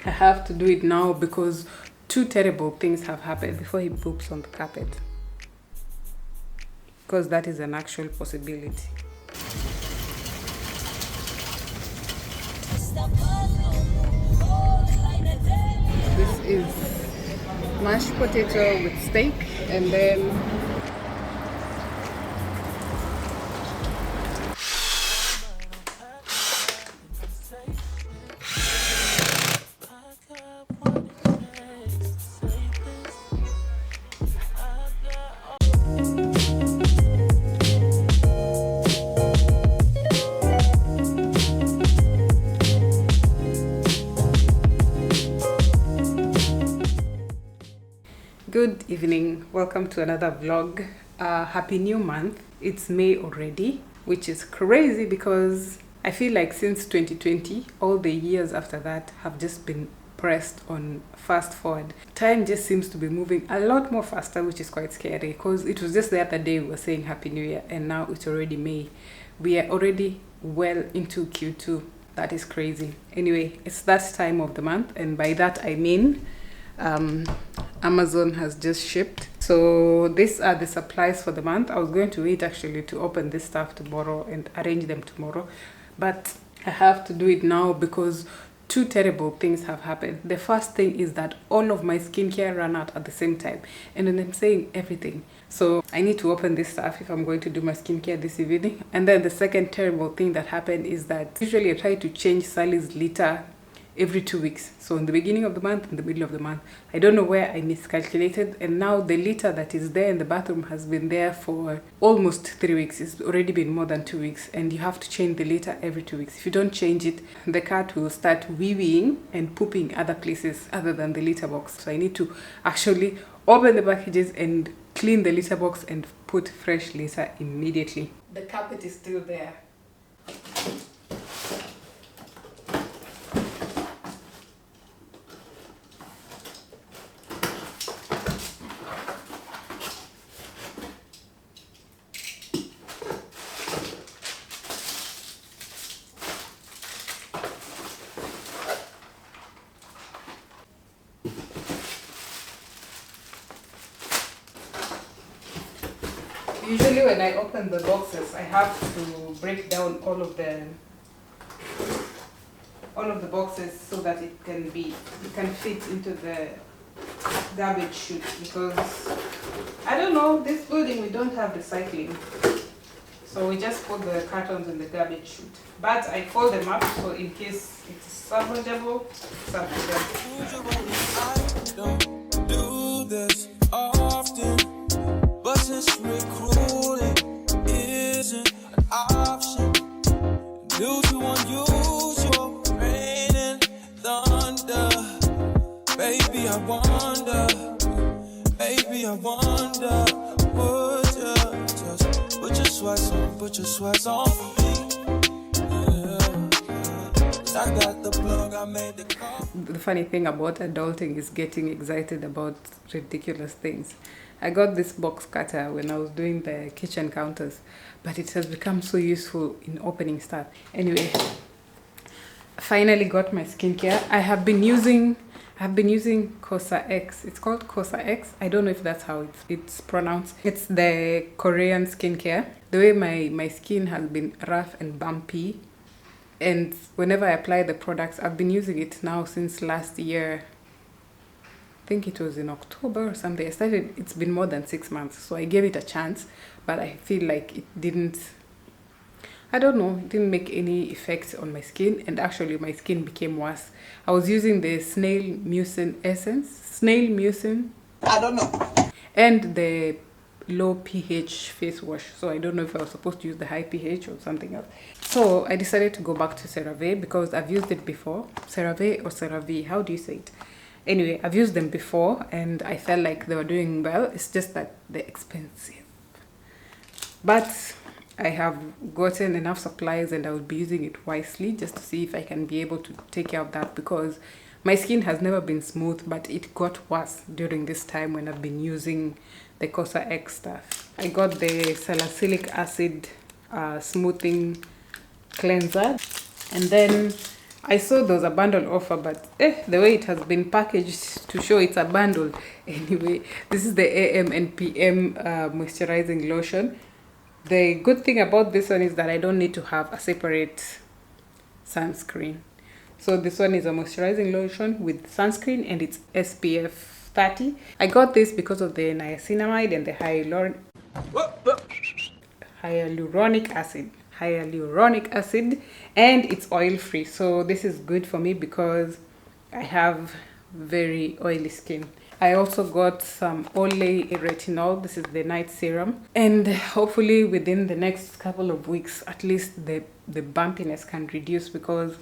I have to do it now because two terrible things have happened before he poops on the carpet. Because that is an actual possibility. This is mashed potato with steak, and then good evening, welcome to another vlog. Happy new month. It's May already, which is crazy because I feel like since 2020 all the years after that have just been pressed on fast forward. Time just seems to be moving a lot more faster, which is quite scary because it was just the other day we were saying Happy New Year and now it's already May. We are already well into Q2. That is crazy. Anyway, it's that time of the month, and by that I mean Amazon has just shipped. So these are the supplies for the month. I was going to wait actually to open this stuff tomorrow and arrange them tomorrow, but I have to do it now because two terrible things have happened. The first thing is that all of my skincare ran out at the same time, and then I'm saying everything. So I need to open this stuff if I'm going to do my skincare this evening. And then the second terrible thing that happened is that usually I try to change Sally's litter every 2 weeks. So in the beginning of the month, in the middle of the month. I don't know where I miscalculated, and now the litter that is there in the bathroom has been there for almost 3 weeks. It's already been more than 2 weeks, and you have to change the litter every 2 weeks. If you don't change it, the cat will start wee-weeing and pooping other places other than the litter box. So I need to actually open the packages and clean the litter box and put fresh litter immediately. The carpet is still there. Usually when I open the boxes, I have to break down all of the boxes so that it can fit into the garbage chute, because I don't know, this building we don't have recycling, so we just put the cartons in the garbage chute. But I fold them up so in case it's salvageable. I don't do this often, but since recruiting isn't an option, due to unusual rain and thunder, baby, I wonder, would you just put your sweats on for me? I got the plug, I made the call. The funny thing about adulting is getting excited about ridiculous things. I got this box cutter when I was doing the kitchen counters, but it has become so useful in opening stuff. Anyway, finally got my skincare. I have been using Kosa X. It's called Kosa X. I don't know if that's how it's pronounced. It's the Korean skincare. The way my skin has been rough and bumpy, and whenever I apply the products, I've been using it now since last year. I think it was in October or something. It's been more than 6 months, so I gave it a chance, but I feel like it didn't make any effect on my skin, and actually my skin became worse. I was using the snail mucin essence, I don't know, and the low pH face wash. So I don't know if I was supposed to use the high pH or something else. So I decided to go back to CeraVe because I've used it before. CeraVe or CeraVe, how do you say it? Anyway, I've used them before and I felt like they were doing well. It's just that they're expensive. But I have gotten enough supplies and I will be using it wisely just to see if I can be able to take care of that, because my skin has never been smooth, but it got worse during this time when I've been using the Kosa X stuff. I got the salicylic acid smoothing cleanser, and then I saw there was a bundle offer, but the way it has been packaged to show it's a bundle. Anyway, this is the AM and PM moisturizing lotion. The good thing about this one is that I don't need to have a separate sunscreen. So this one is a moisturizing lotion with sunscreen and it's SPF 30. I got this because of the niacinamide and the hyaluronic acid, and it's oil free. So this is good for me because I have very oily skin. I also got some Olay retinol. This is the night serum, and hopefully within the next couple of weeks at least the bumpiness can reduce, because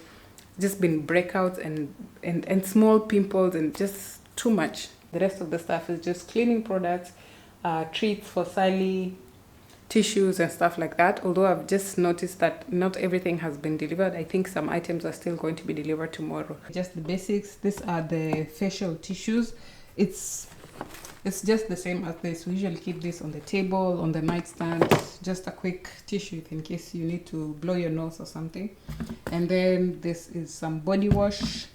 just been breakouts and small pimples and just too much. The rest of the stuff is just cleaning products, treats for Sally, tissues and stuff like that. Although I've just noticed that not everything has been delivered. I think some items are still going to be delivered tomorrow. Just the basics. These are the facial tissues. It's just the same as this. We usually keep this on the table, on the nightstand, just a quick tissue in case you need to blow your nose or something. And then this is some body wash.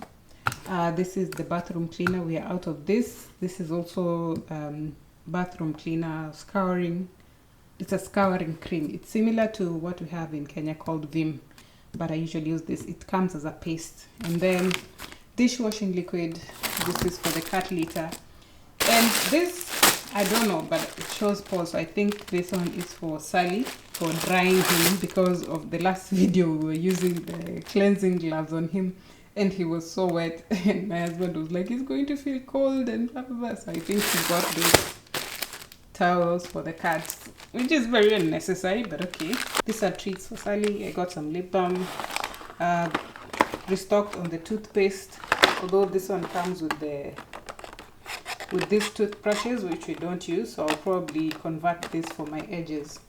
This is the bathroom cleaner. We are out of this. This is also bathroom cleaner scouring. It's a scouring cream. It's similar to what we have in Kenya called Vim, but I usually use this. It comes as a paste. And then dishwashing liquid. This is for the cat litter. And this, I don't know, but it shows pores. So I think this one is for Sally, for drying him, because of the last video we were using the cleansing gloves on him and he was so wet, and my husband was like, he's going to feel cold and blah blah blah. So I think he got these towels for the cats, which is very unnecessary, but okay. These are treats for Sally. I got some lip balm, restocked on the toothpaste, although this one comes with these toothbrushes, which we don't use, so I'll probably convert this for my edges.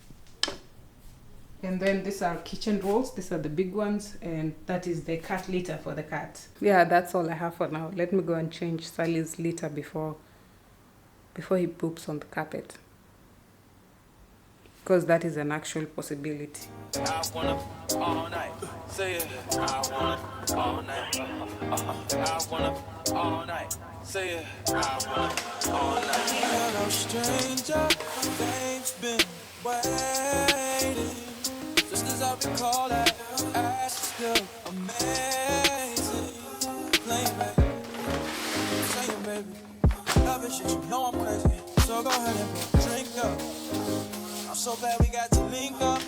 And then these are kitchen rolls. These are the big ones, and that is the cat litter for the cat. Yeah, that's all I have for now. Let me go and change Sally's litter before he poops on the carpet, because that is an actual possibility. I wanna all night. Say it. I wanna all night. I wanna all night. Say it. I wanna all night. Hello, stranger. Things been waiting. Just as I recall that, I still amazing. Playing baby, saying baby, love it shit. You know I'm crazy, so go ahead and drink up. I'm so glad we got to link up.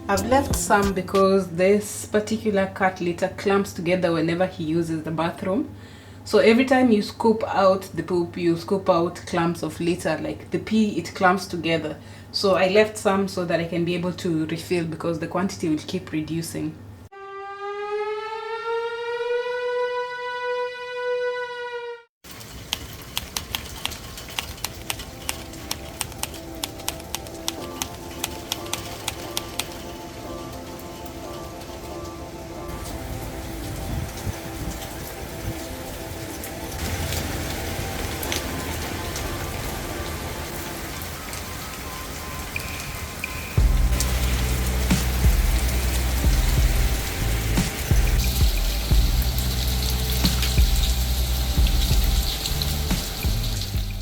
I've left some because this particular cat litter clumps together whenever he uses the bathroom. So every time you scoop out the poop, you scoop out clumps of litter, like the pee, it clumps together. So I left some so that I can be able to refill, because the quantity will keep reducing.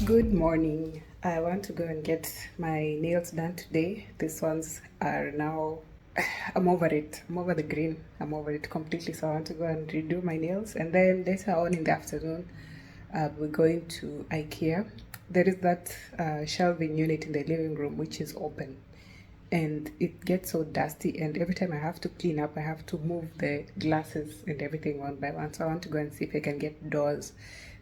Good morning. I want to go and get my nails done today. These ones are now, I'm over it. I'm over the green. I'm over it completely. So I want to go and redo my nails. And then later on in the afternoon, we're going to IKEA. There is that shelving unit in the living room which is open. And it gets so dusty, and every time I have to clean up, I have to move the glasses and everything one by one. So I want to go and see if I can get doors.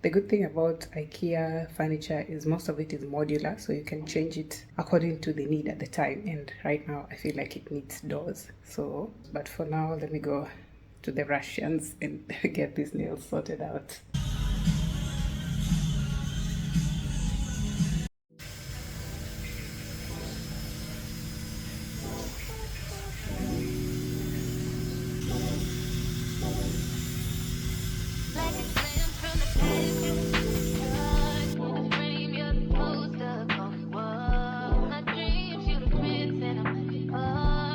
The good thing about IKEA furniture is most of it is modular, so you can change it according to the need at the time. And right now I feel like it needs doors. So, but for now, let me go to the Russians and get these nails sorted out. My dreams, you the prince and I'm magical.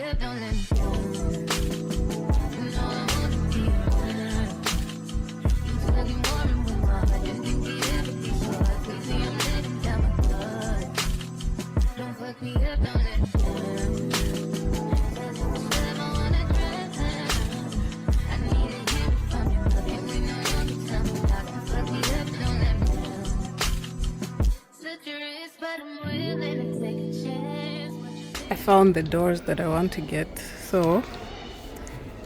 up, don't let me down. You know I wanna be around. You told me more and more, I didn't think we ever be so crazy. I'm letting down my guard. Don't fuck me up, don't let me down. Cause if I wanna drown, I need to hear it from you. And we know you'll be telling me, don't fuck me up, don't let me down. Slit your wrist, but I'm willing to take a chance. I found the doors that I want to get. So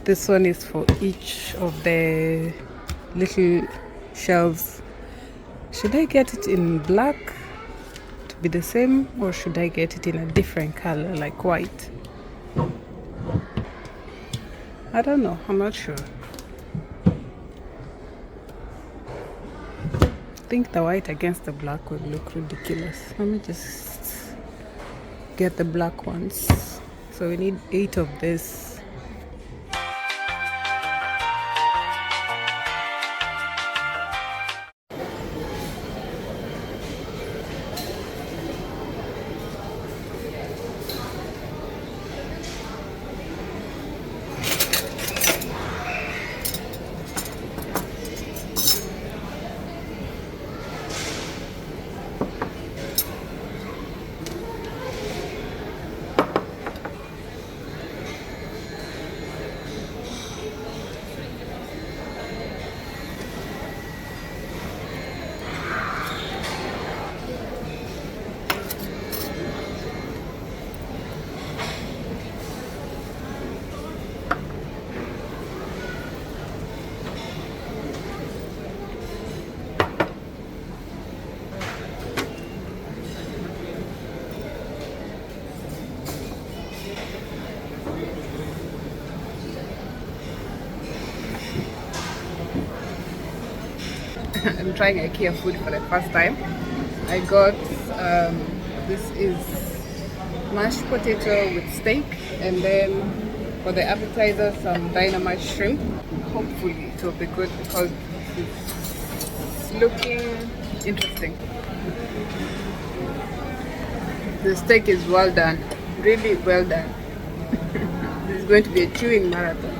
this one is for each of the little shelves. Should I get it in black to be the same, or should I get it in a different color like white? I don't know, I'm not sure. I think the white against the black would look ridiculous. Let me just get the black ones. So we need 8 of this. I'm trying IKEA food for the first time. I got this is mashed potato with steak, and then for the appetizer some dynamite shrimp. Hopefully it will be good because it's looking interesting. The steak is well done, really well done. This is going to be a chewing marathon.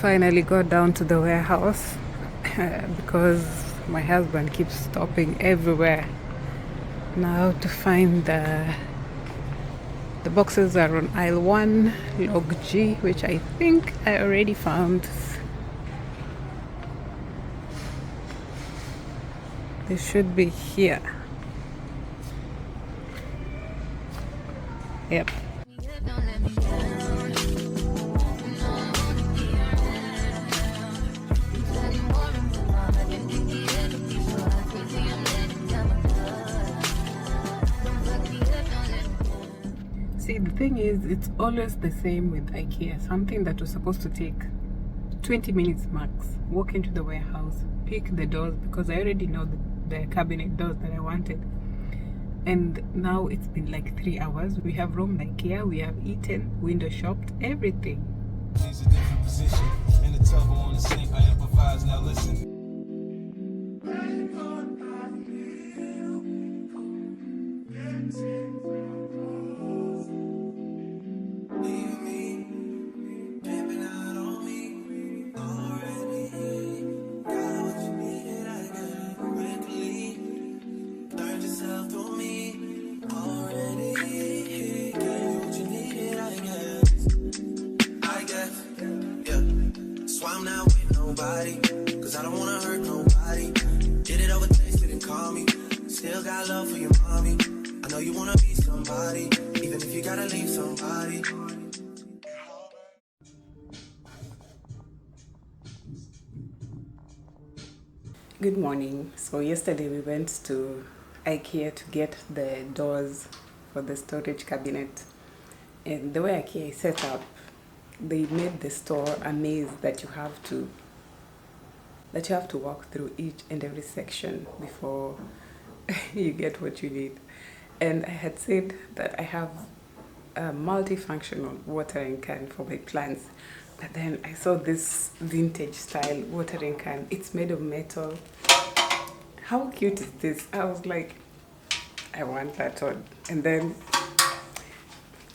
Finally got down to the warehouse because my husband keeps stopping everywhere. Now to find the boxes are on aisle 1, log G, which I think I already found. They should be here. Yep. See, the thing is, it's always the same with IKEA. Something that was supposed to take 20 minutes max. Walk into the warehouse, pick the doors, because I already know the cabinet doors that I wanted. And now it's been like 3 hours. We have roamed IKEA, we have eaten, window shopped, everything. She's a different position. In the tub or on the sink, I improvise, now listen. Cause I don't wanna hurt nobody. Did it over text, didn't call me. Still got love for your mommy. I know you wanna be somebody, even if you gotta leave somebody. Good morning. So yesterday we went to IKEA to get the doors for the storage cabinet. And the way IKEA is set up, they made the store a maze that you have to walk through each and every section before you get what you need. And I had said that I have a multifunctional watering can for my plants, but then I saw this vintage style watering can. It's made of metal how cute is this? I was like, I want that one. And then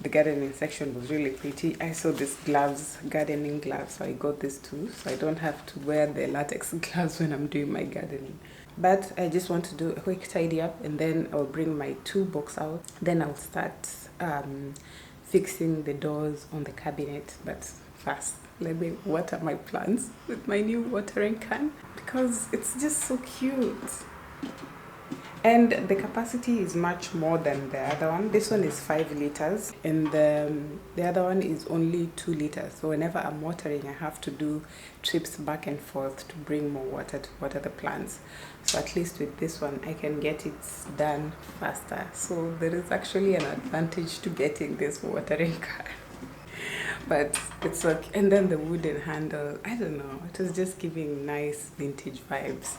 the gardening section was really pretty. I saw these gloves, gardening gloves, so I got this too, so I don't have to wear the latex gloves when I'm doing my gardening. But I just want to do a quick tidy up, and then I'll bring my toolbox out. Then I'll start fixing the doors on the cabinet. But first, let me water my plants with my new watering can, because it's just so cute. And the capacity is much more than the other one. This one is 5 liters, and the other one is only 2 liters. So whenever I'm watering, I have to do trips back and forth to bring more water to water the plants. So at least with this one, I can get it done faster. So there is actually an advantage to getting this watering can. But it's okay. And then the wooden handle, I don't know, it was just giving nice vintage vibes.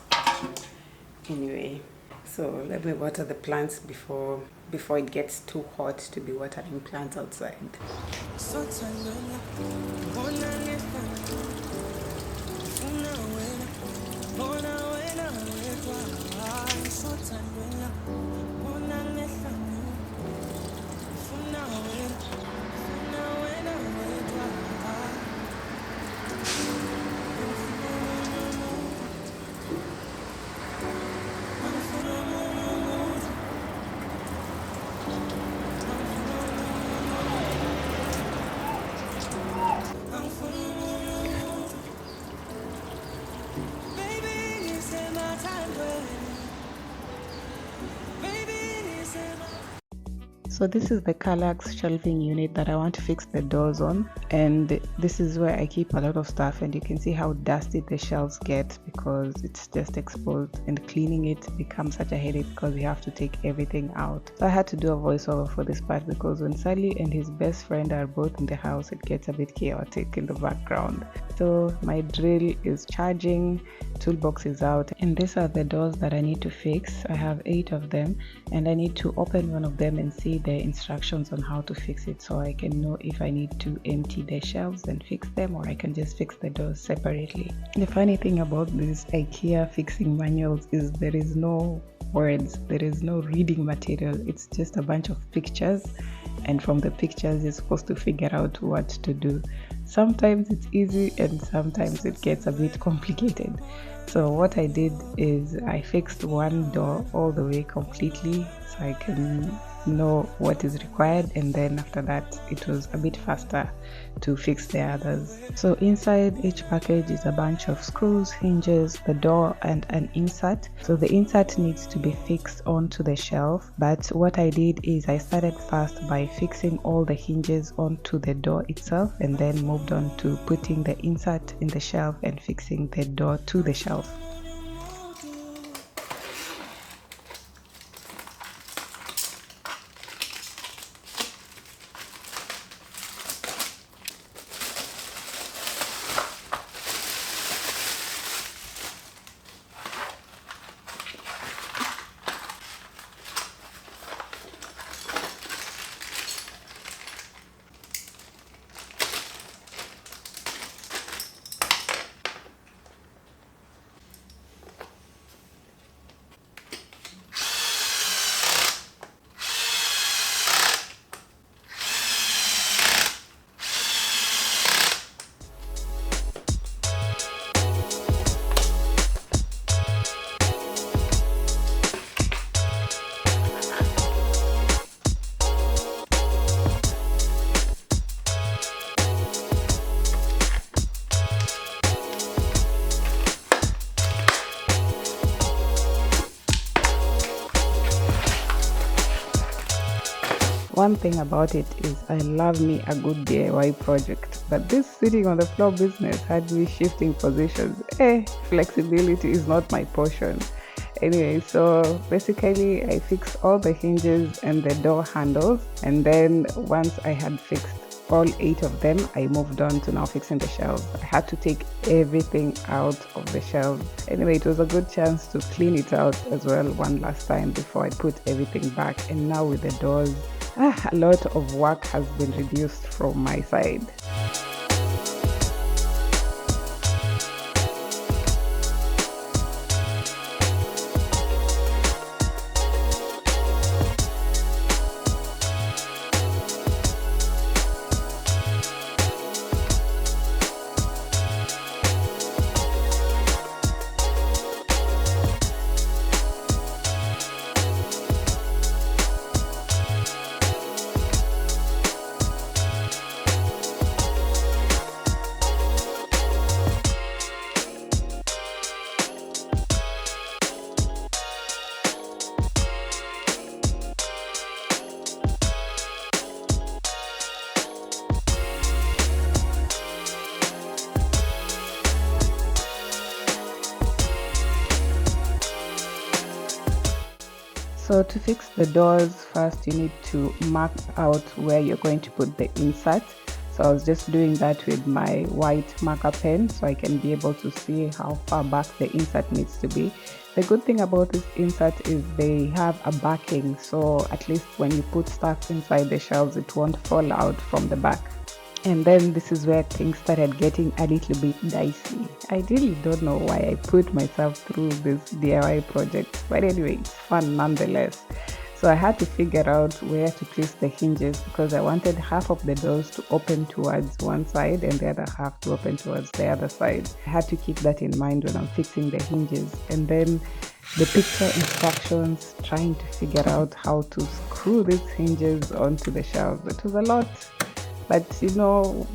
Anyway, so let me water the plants before it gets too hot to be watering plants outside. So this is the Kallax shelving unit that I want to fix the doors on, and this is where I keep a lot of stuff, and you can see how dusty the shelves get because it's just exposed, and cleaning it becomes such a headache because you have to take everything out. So I had to do a voiceover for this part because when Sally and his best friend are both in the house, it gets a bit chaotic in the background. So my drill is charging, toolbox is out, and these are the doors that I need to fix. I have 8 of them, and I need to open one of them and see the instructions on how to fix it, so I can know if I need to empty the shelves and fix them, or I can just fix the doors separately. The funny thing about these IKEA fixing manuals is there is no words, there is no reading material, it's just a bunch of pictures, and from the pictures you're supposed to figure out what to do. Sometimes it's easy and sometimes it gets a bit complicated. So what I did is I fixed one door all the way completely so I can know what is required, and then after that it was a bit faster to fix the others. So inside each package is a bunch of screws, hinges, the door, and an insert. So the insert needs to be fixed onto the shelf, but what I did is I started first by fixing all the hinges onto the door itself, and then moved on to putting the insert in the shelf and fixing the door to the shelf. One thing about it is I love me a good DIY project, but this sitting on the floor business had me shifting positions. Flexibility is not my portion. Anyway, so basically I fixed all the hinges and the door handles, and then once I had fixed all 8 of them, I moved on to now fixing the shelves. I had to take everything out of the shelves. Anyway, it was a good chance to clean it out as well one last time before I put everything back. And now with the doors, a lot of work has been reduced from my side. So to fix the doors, first you need to mark out where you're going to put the insert. So I was just doing that with my white marker pen so I can be able to see how far back the insert needs to be. The good thing about this insert is they have a backing, so at least when you put stuff inside the shelves it won't fall out from the back. And then this is where things started getting a little bit dicey. I really don't know why I put myself through this DIY project, but anyway, it's fun nonetheless. So I had to figure out where to place the hinges because I wanted half of the doors to open towards one side and the other half to open towards the other side. I had to keep that in mind when I'm fixing the hinges. And then the picture instructions, trying to figure out how to screw these hinges onto the shelves. It was a lot, but you know,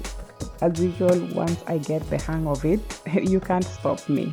as usual, once I get the hang of it, you can't stop me.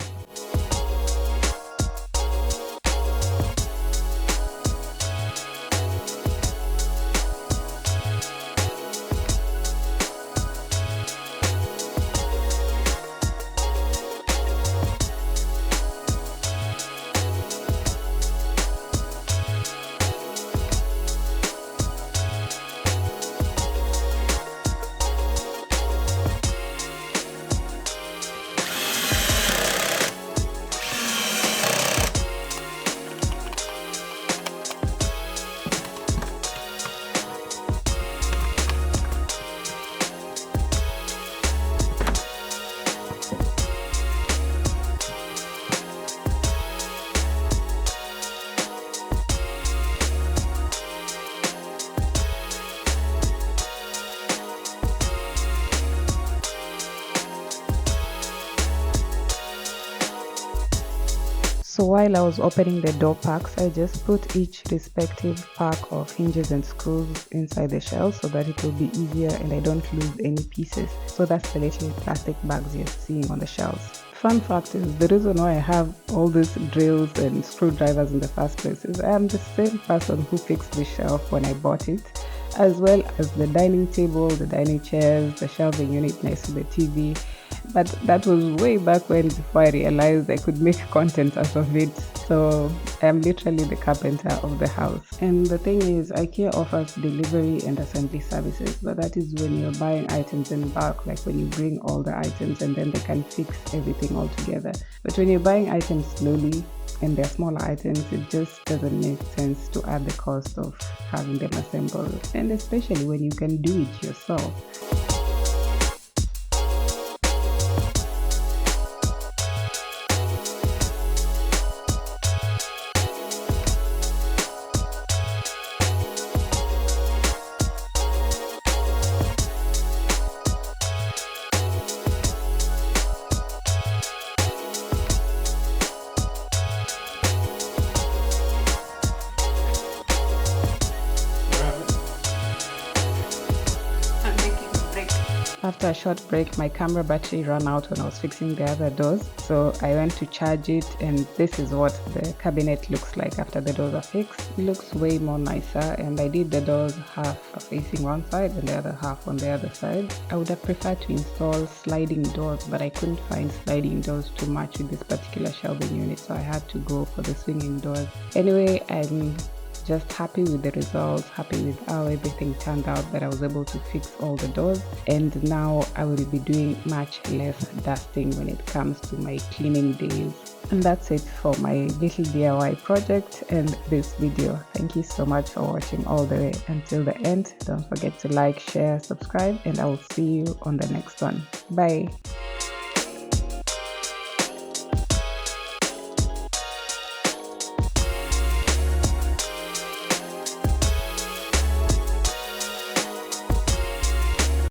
So while I was opening the door packs, I just put each respective pack of hinges and screws inside the shell so that it will be easier and I don't lose any pieces. So that's the little plastic bags you're seeing on the shelves. Fun fact is, the reason why I have all these drills and screwdrivers in the first place is I am the same person who fixed the shelf when I bought it, as well as the dining table, the dining chairs, the shelving unit next to the TV. But that was way back when, before I realized I could make content out of it. So I'm literally the carpenter of the house. And the thing is, IKEA offers delivery and assembly services, but that is when you're buying items in bulk, like when you bring all the items and then they can fix everything all together. But when you're buying items slowly and they're smaller items, it just doesn't make sense to add the cost of having them assembled, and especially when you can do it yourself. After a short break, my camera battery ran out when I was fixing the other doors, so I went to charge it, and this is what the cabinet looks like after the doors are fixed. It looks way more nicer, and I did the doors half facing one side and the other half on the other side. I would have preferred to install sliding doors, but I couldn't find sliding doors to match with this particular shelving unit, so I had to go for the swinging doors. Anyway, I'm just happy with the results, happy with how everything turned out, that I was able to fix all the doors, and now I will be doing much less dusting when it comes to my cleaning days. And that's it for my little DIY project and this video. Thank you so much for watching all the way until the end. Don't forget to like, share, subscribe, and I will see you on the next one. Bye.